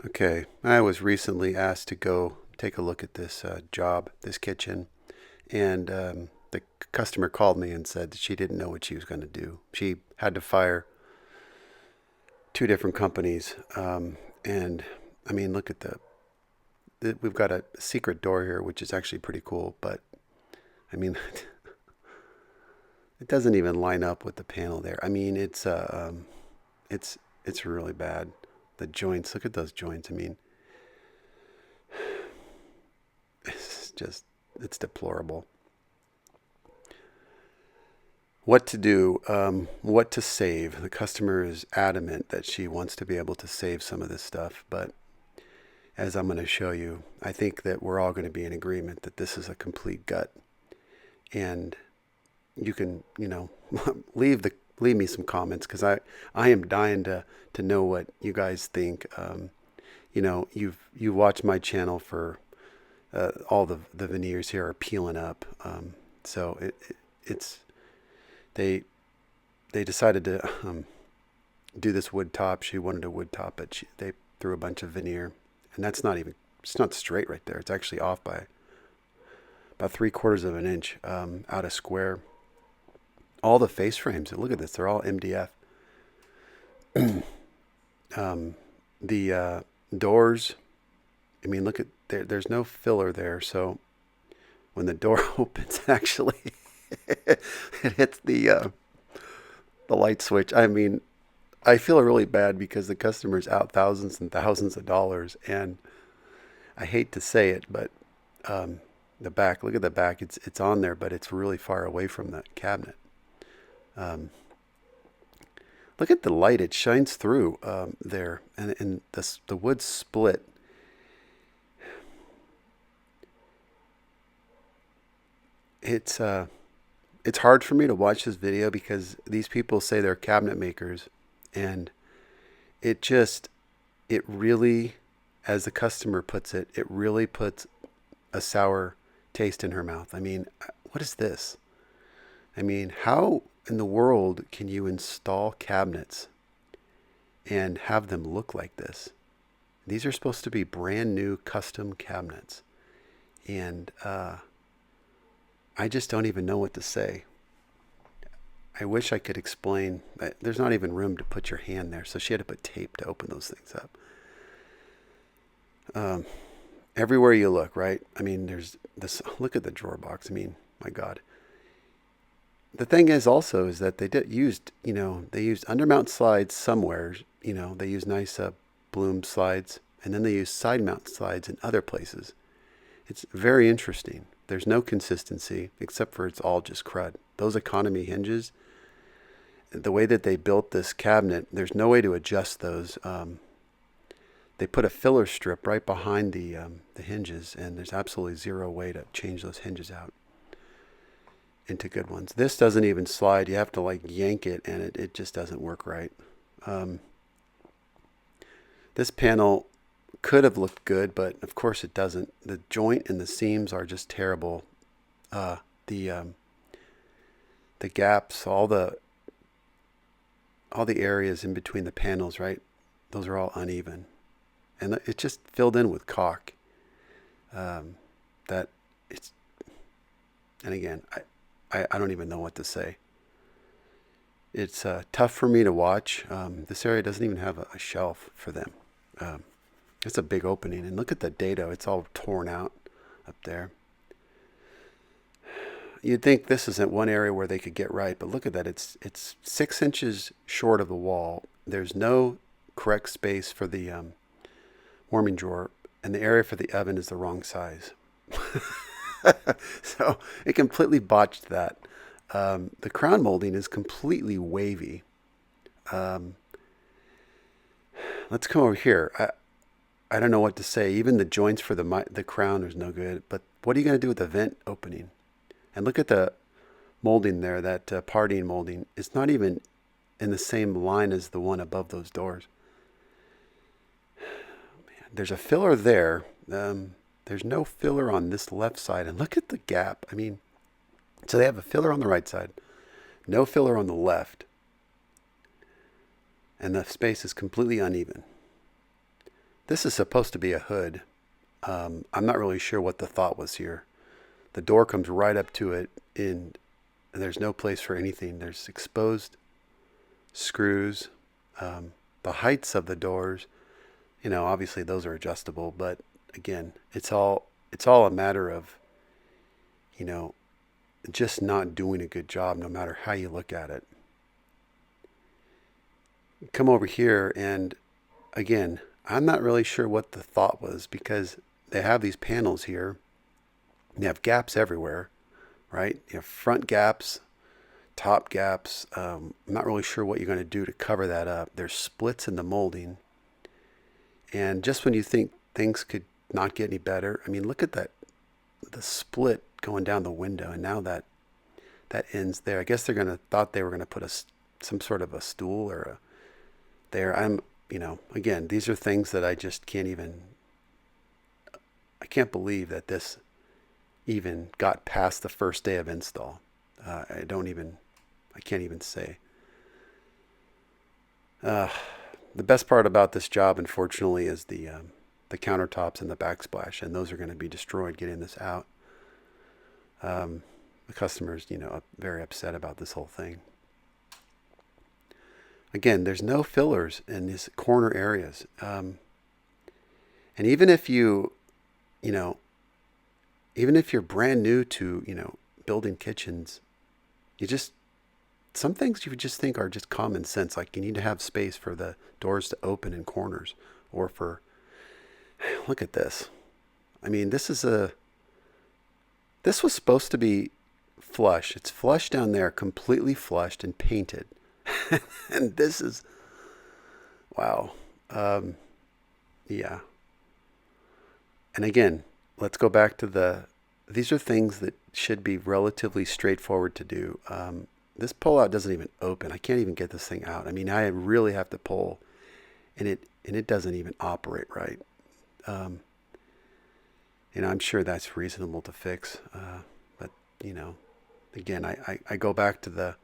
Okay, I was recently asked to go take a look at this job, this kitchen, and the customer called me and said that she didn't know what she was going to do. She had to fire two different companies, and I mean, look at we've got a secret door here, which is actually pretty cool, but I mean, it doesn't even line up with the panel there. I mean, it's it's really bad. The joints, look at those joints. I mean, it's just it's deplorable. What to do, what to save. The customer is adamant that she wants to be able to save some of this stuff, but as I'm going to show you, I think that we're all going to be in agreement that this is a complete gut. And you can, leave me some comments because I am dying to know what you guys think. You watched my channel for all the veneers here are peeling up. So it's they they decided to do this wood top. She wanted a wood top, but they threw a bunch of veneer, and it's not straight right there. It's actually off by about 3/4 of an inch out of square. All the face frames, look at this, they're all MDF. The doors, I mean, look at there's no filler there, so when the door opens, actually, it hits the light switch. I mean, I feel really bad because the customer's out thousands and thousands of dollars, and I hate to say it, but the back, look at the back. It's on there, but it's really far away from the cabinet. Um, Look at the light; it shines through there, and the wood split. It's uh, it's hard for me to watch this video because these people say they're cabinet makers, and it just it really, as the customer puts it, it really puts a sour taste in her mouth. I mean, what is this? I mean, how in the world can you install cabinets and have them look like this? These are supposed to be brand new custom cabinets. And I just don't even know what to say. I wish I could explain. There's not even room to put your hand there, so she had to put tape to open those things up. Um, Everywhere you look, right? I mean, there's this. Look at the drawer box. I mean, my God. The thing is also is that they used undermount slides somewhere. They use nice bloom slides, and then they use side mount slides in other places. It's very interesting. There's no consistency except for it's all just crud. Those economy hinges, the way that they built this cabinet, there's no way to adjust those. They put a filler strip right behind the hinges, and there's absolutely zero way to change those hinges out into good ones. This doesn't even slide. You have to like yank it, and it just doesn't work right. Um, this panel could have looked good, but of course it doesn't. The joint and the seams are just terrible. Uh, the the gaps, all the areas in between the panels, right? Those are all uneven, and it just filled in with caulk. That it's and again, I don't even know what to say. It's tough for me to watch. This area doesn't even have a shelf for them. Um, it's a big opening, and look at the dado. It's all torn out up there. You'd think this isn't one area where they could get right, but look at that. It's 6 inches short of the wall. There's no correct space for the warming drawer, and the area for the oven is the wrong size. So it completely botched that. The crown molding is completely wavy. Um, let's come over here. I don't know what to say. Even the joints for the crown is no good. But what are you going to do with the vent opening? And look at the molding there. That parting molding. It's not even in the same line as the one above those doors. Man, there's a filler there. There's no filler on this left side. And look at the gap. I mean, so they have a filler on the right side, no filler on the left, and the space is completely uneven. This is supposed to be a hood. I'm not really sure what the thought was here. The door comes right up to it, and there's no place for anything. There's exposed screws. The heights of the doors, obviously those are adjustable, but again, it's all a matter of, you know, just not doing a good job no matter how you look at it. Come over here, and again, I'm not really sure what the thought was, because they have these panels here. They have gaps everywhere, right? You have front gaps, top gaps. I'm not really sure what you're going to do to cover that up. There's splits in the molding. And just when you think things could not get any better, I mean, look at that, the split going down the window, and now that ends there. I guess thought they were going to put some sort of a stool or there. Again, these are things that I just I can't believe that this even got past the first day of install. I can't even say. The best part about this job, unfortunately, is the countertops and the backsplash, and those are going to be destroyed getting this out. The customers, very upset about this whole thing. Again, there's no fillers in these corner areas, and even if even if you're brand new to building kitchens, some things you would just think are just common sense. Like, you need to have space for the doors to open in corners, or look at this. I mean, this was supposed to be flush. It's flush down there, completely flushed and painted. And this is, wow. Yeah. And again, let's go back to these are things that should be relatively straightforward to do. This pull-out doesn't even open. I can't even get this thing out. I mean, I really have to pull, and it doesn't even operate right. I'm sure that's reasonable to fix. But, again, I go back to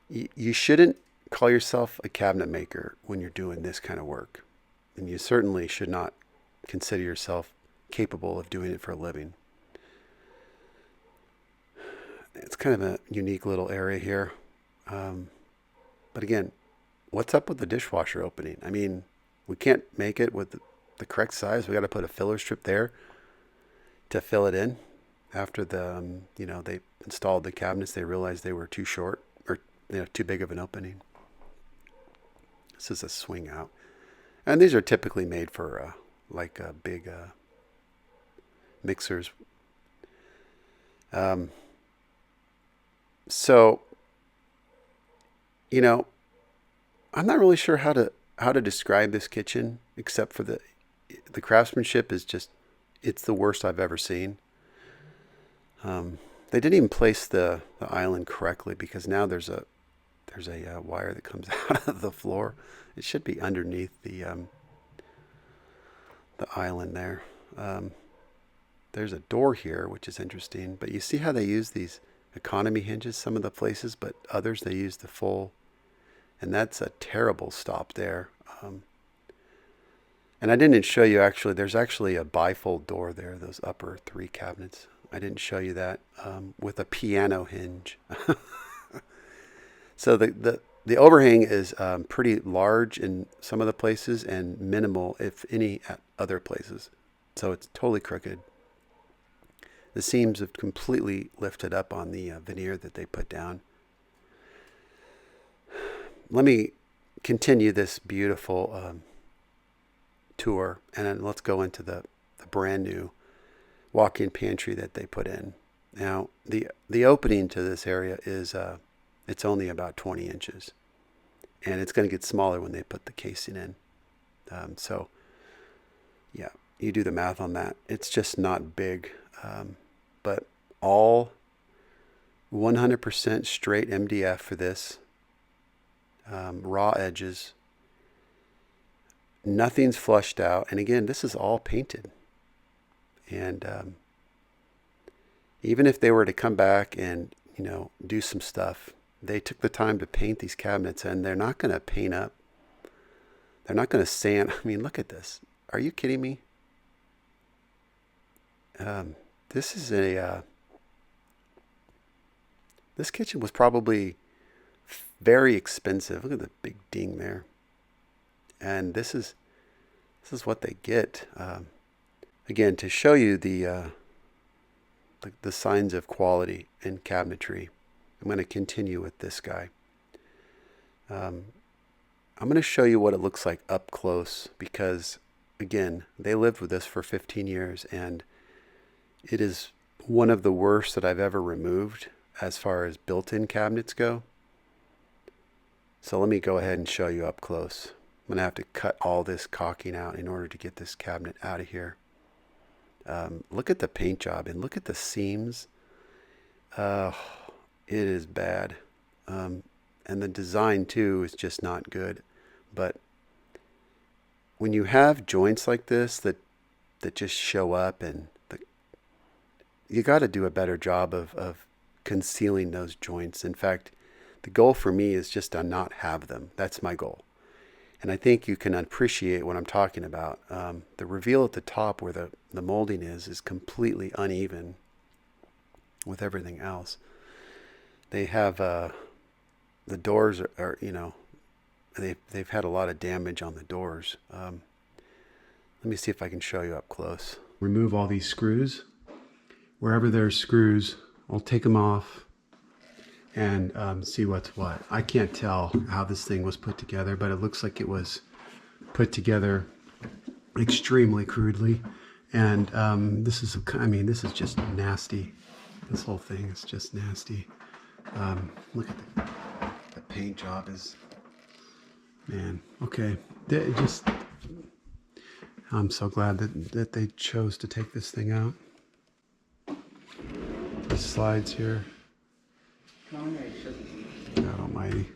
you shouldn't call yourself a cabinet maker when you're doing this kind of work. And you certainly should not consider yourself capable of doing it for a living. It's kind of a unique little area here. But again, what's up with the dishwasher opening? I mean, we can't make it with the correct size. We got to put a filler strip there to fill it in. After they installed the cabinets, they realized they were too short, or too big of an opening. This is a swing out. And these are typically made for big mixers. So, I'm not really sure how to describe this kitchen, except for the craftsmanship is just, it's the worst I've ever seen. They didn't even place the island correctly, because now there's a wire that comes out of the floor. It should be underneath the island there. There's a door here, which is interesting, but you see how they use these economy hinges some of the places, but others they use the full, and that's a terrible stop there. And I didn't show you, actually, there's actually a bifold door there, those upper 3 cabinets. I didn't show you that, with a piano hinge. So the overhang is pretty large in some of the places and minimal, if any, at other places. So it's totally crooked. The seams have completely lifted up on the veneer that they put down. Let me continue this beautiful tour, and then let's go into the brand new walk-in pantry that they put in. Now, the opening to this area is it's only about 20 inches, and it's going to get smaller when they put the casing in. So, yeah, you do the math on that. It's just not big, but all 100% straight MDF for this. Raw edges. Nothing's flushed out. And again, this is all painted. And even if they were to come back and, do some stuff, they took the time to paint these cabinets, and they're not going to paint up. They're not going to sand. I mean, look at this. Are you kidding me? This is this kitchen was probably very expensive. Look at the big ding there. And this is what they get. Again, to show you the signs of quality in cabinetry, I'm going to continue with this guy. I'm going to show you what it looks like up close because, again, they lived with this for 15 years and it is one of the worst that I've ever removed as far as built-in cabinets go. So let me go ahead and show you up close. I'm going to have to cut all this caulking out in order to get this cabinet out of here. Look at the paint job and look at the seams. It is bad. And the design too is just not good. But when you have joints like this that just show up, and you got to do a better job of concealing those joints. In fact, the goal for me is just to not have them. That's my goal. And I think you can appreciate what I'm talking about. The reveal at the top where the molding is completely uneven with everything else. They have the doors are they've had a lot of damage on the doors. Let me see if I can show you up close. Remove all these screws. Wherever there's screws, I'll take them off and see what's what. I can't tell how this thing was put together, but it looks like it was put together extremely crudely. And this is just nasty. This whole thing is just nasty. Look at the paint job is, man, okay. I'm so glad that they chose to take this thing out. The slides here. God almighty.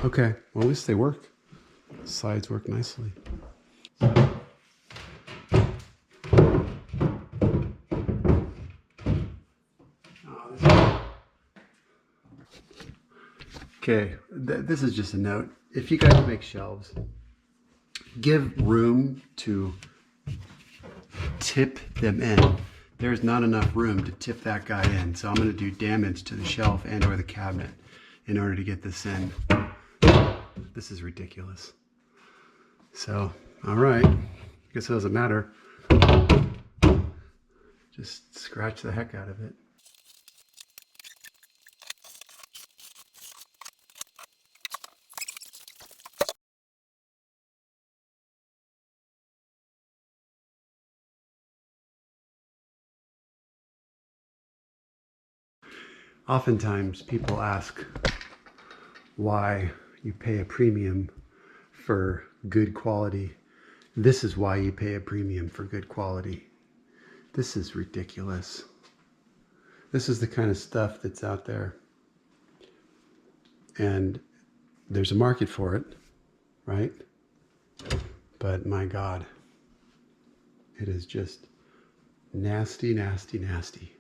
Okay, well, at least they work. The slides work nicely. Okay, this is just a note. If you guys make shelves, give room to tip them in. There's not enough room to tip that guy in, so I'm going to do damage to the shelf and or the cabinet in order to get this in. This is ridiculous. So, all right, I guess it doesn't matter. Just scratch the heck out of it. Oftentimes people ask why you pay a premium for good quality. This is why you pay a premium for good quality. This is ridiculous. This is the kind of stuff that's out there. And there's a market for it, right? But my God, it is just nasty, nasty, nasty.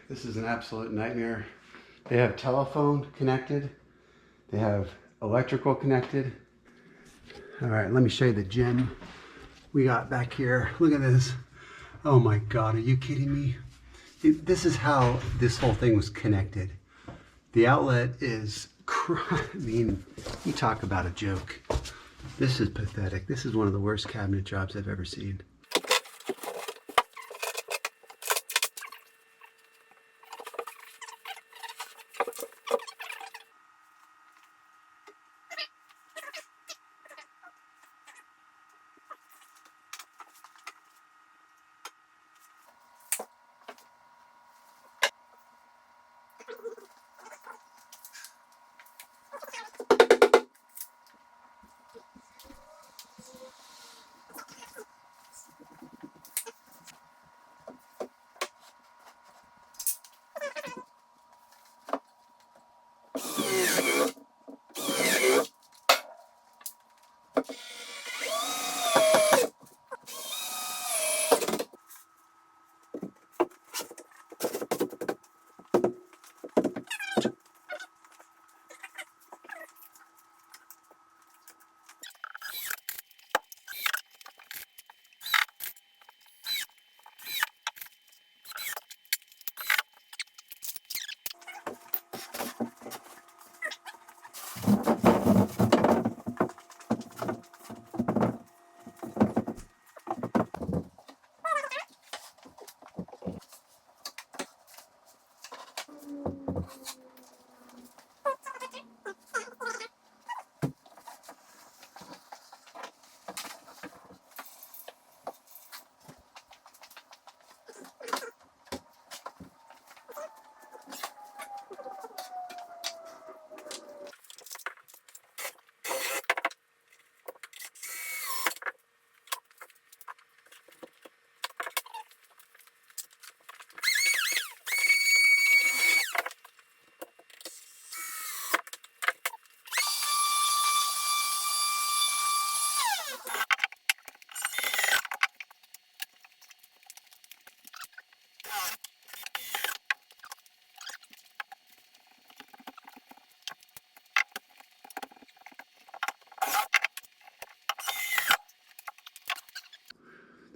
This is an absolute nightmare. They have telephone connected. They have electrical connected. All right, let me show you the gym we got back here. Look at this. Oh my God, are you kidding me? This is how this whole thing was connected. The outlet is, I mean, you talk about a joke. This is pathetic. This is one of the worst cabinet jobs I've ever seen.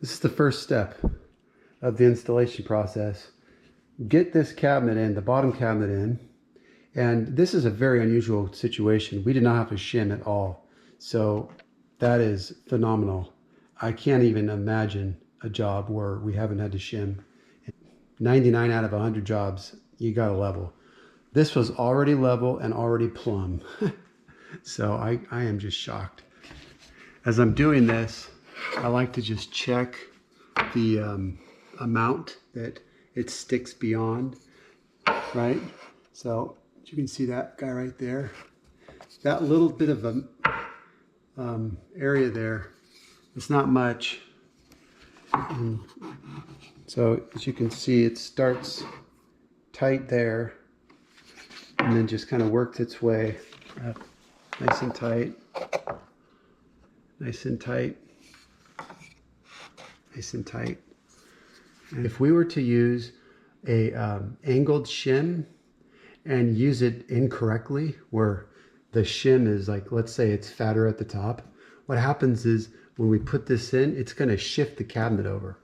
This is the first step of the installation process. Get this cabinet in, the bottom cabinet in, and this is a very unusual situation. We did not have to shim at all, so that is phenomenal. I can't even imagine a job where we haven't had to shim. 99 out of 100 jobs, you got to level. This was already level and already plumb. So I am just shocked. As I'm doing this, I like to just check the amount that it sticks beyond, right? So you can see that guy right there. That little bit of a area there, it's not much. And so as you can see, it starts tight there and then just kind of works its way up. Nice and tight, nice and tight, nice and tight. And if we were to use a angled shim and use it incorrectly, where the shim is like, let's say it's fatter at the top, what happens is when we put this in, it's going to shift the cabinet over.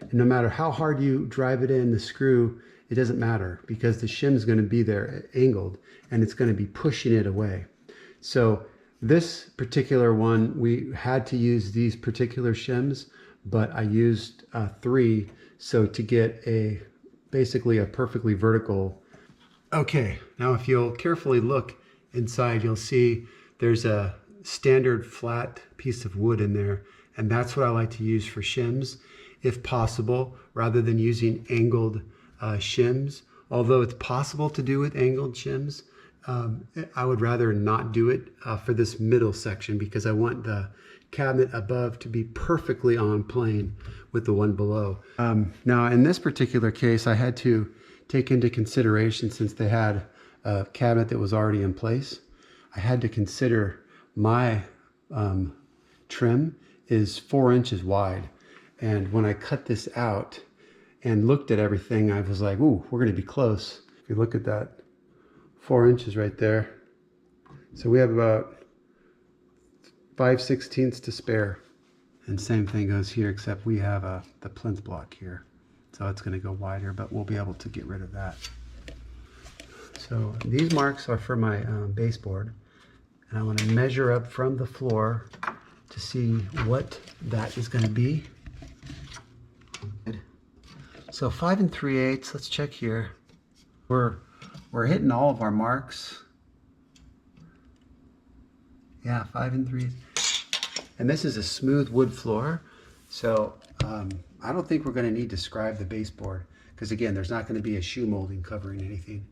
And no matter how hard you drive it in, the screw, it doesn't matter, because the shim is going to be there angled and it's going to be pushing it away. So this particular one, we had to use these particular shims, but I used 3, so to get basically a perfectly vertical. Okay, now if you'll carefully look inside, you'll see there's a standard flat piece of wood in there, and that's what I like to use for shims, if possible, rather than using angled shims. Although it's possible to do with angled shims, I would rather not do it for this middle section, because I want the cabinet above to be perfectly on plane with the one below. Now in this particular case, I had to take into consideration, since they had a cabinet that was already in place, I had to consider my trim is 4 inches wide. And when I cut this out and looked at everything, I was like, ooh, we're going to be close. If you look at that, 4 inches right there. So we have about 5/16 to spare. And same thing goes here, except we have the plinth block here. So it's going to go wider, but we'll be able to get rid of that. So these marks are for my baseboard. And I want to measure up from the floor to see what that is going to be. So 5 3/8, let's check here. We're hitting all of our marks. Yeah, 5 3/8. And this is a smooth wood floor. So I don't think we're going to need to scribe the baseboard, because again, there's not going to be a shoe molding covering anything.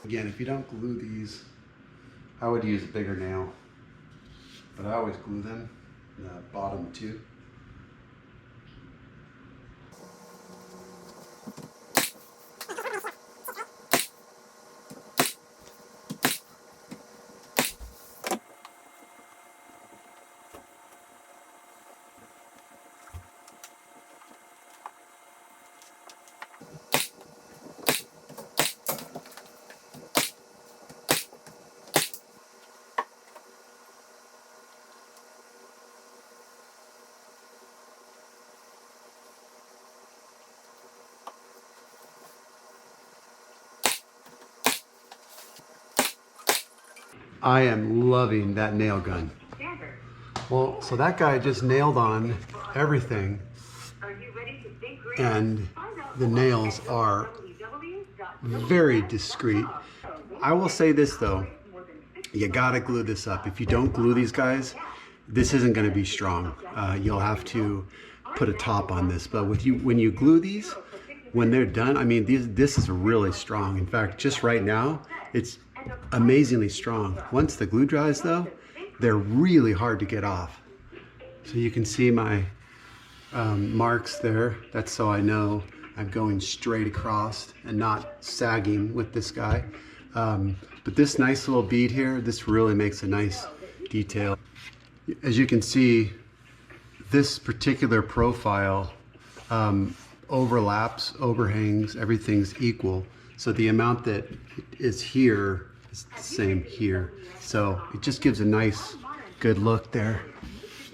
Again, if you don't glue these, I would use a bigger nail, but I always glue them, the bottom two. I am loving that nail gun. Well, so that guy just nailed on everything, and the nails are very discreet. I will say this though, you gotta glue this up. If you don't glue these guys, this isn't gonna be strong. You'll have to put a top on this, but when you glue these, when they're done, I mean, this is really strong. In fact, just right now, it's amazingly strong. Once the glue dries though, they're really hard to get off. So you can see my marks there. That's so I know I'm going straight across and not sagging with this guy. But this nice little bead here, this really makes a nice detail. As you can see, this particular profile overlaps, overhangs, everything's equal. So the amount that is here is the same here. So it just gives a nice, good look there.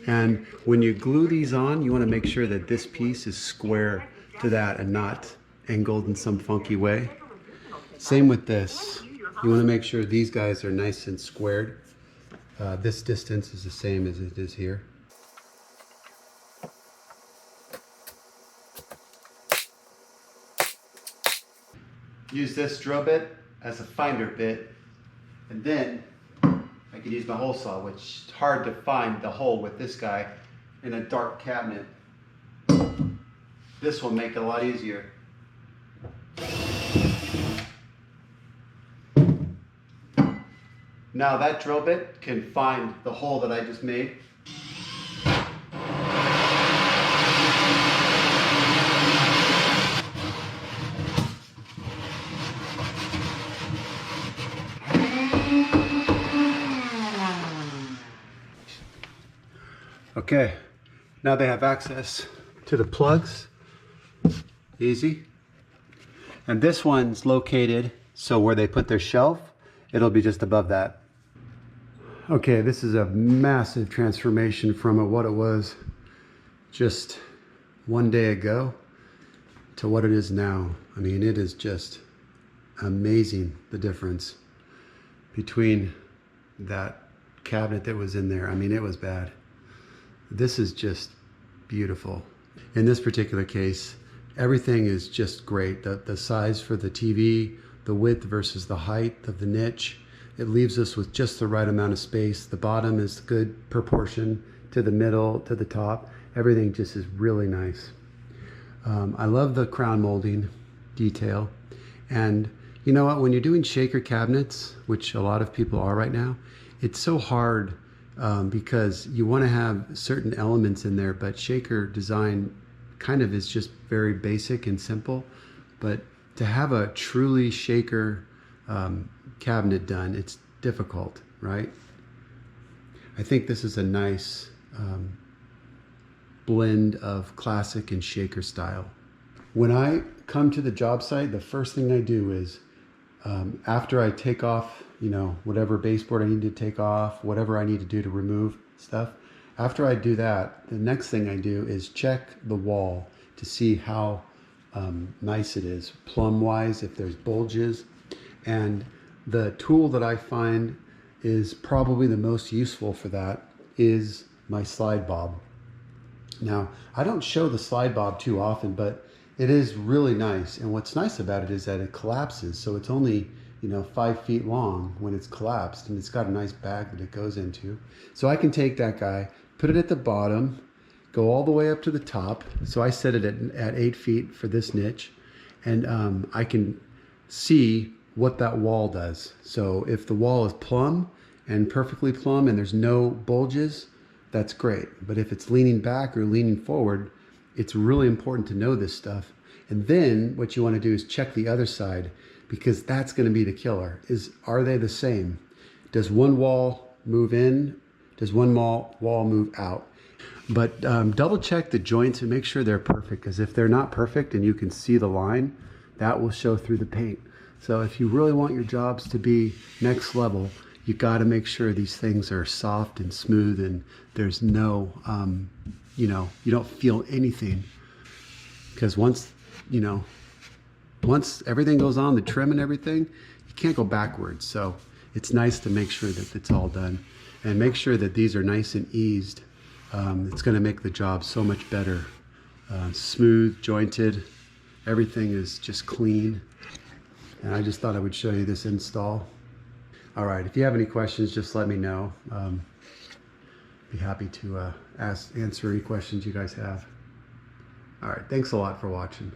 And when you glue these on, you want to make sure that this piece is square to that and not angled in some funky way. Same with this. You want to make sure these guys are nice and squared. This distance is the same as it is here. Use this drill bit as a finder bit, and then I can use my hole saw, which is hard to find the hole with this guy in a dark cabinet. This will make it a lot easier. Now that drill bit can find the hole that I just made. Okay, now they have access to the plugs. Easy. And this one's located so where they put their shelf, it'll be just above that. Okay, this is a massive transformation from what it was just one day ago to what it is now. I mean, it is just amazing, the difference between that cabinet that was in there. I mean, it was bad. This is just beautiful. In this particular case, everything is just great. The size for the TV, the width versus the height of the niche, it leaves us with just the right amount of space. The bottom is good proportion to the middle, to the top. Everything just is really nice. I love the crown molding detail. And you know what, when you're doing shaker cabinets, which a lot of people are right now, it's so hard because you want to have certain elements in there, but shaker design kind of is just very basic and simple. But to have a truly shaker cabinet done, it's difficult, right? I think this is a nice blend of classic and shaker style. When I come to the job site, the first thing I do is after I take off, you know, whatever baseboard I need to take off, whatever I need to do to remove stuff, after I do that, the next thing I do is check the wall to see how nice it is, plumb wise, if there's bulges. And the tool that I find is probably the most useful for that is my slide bob. Now, I don't show the slide bob too often, but it is really nice. And what's nice about it is that it collapses. So it's only, you know, 5 feet long when it's collapsed, and it's got a nice bag that it goes into. So I can take that guy, put it at the bottom, go all the way up to the top. So I set it at 8 feet for this niche, and I can see what that wall does. So if the wall is plumb and perfectly plumb and there's no bulges, that's great. But if it's leaning back or leaning forward, it's really important to know this stuff. And then what you want to do is check the other side, because that's going to be the killer. Are they the same? Does one wall move in? Does one wall move out? But double check the joints and make sure they're perfect, because if they're not perfect and you can see the line, that will show through the paint. So if you really want your jobs to be next level, you got to make sure these things are soft and smooth and there's no, you know, you don't feel anything. Because once everything goes on, the trim and everything, you can't go backwards. So it's nice to make sure that it's all done and make sure that these are nice and eased. It's going to make the job so much better. Smooth, jointed, everything is just clean. And I just thought I would show you this install. All right, if you have any questions, just let me know. Be happy to answer any questions you guys have. All right, thanks a lot for watching.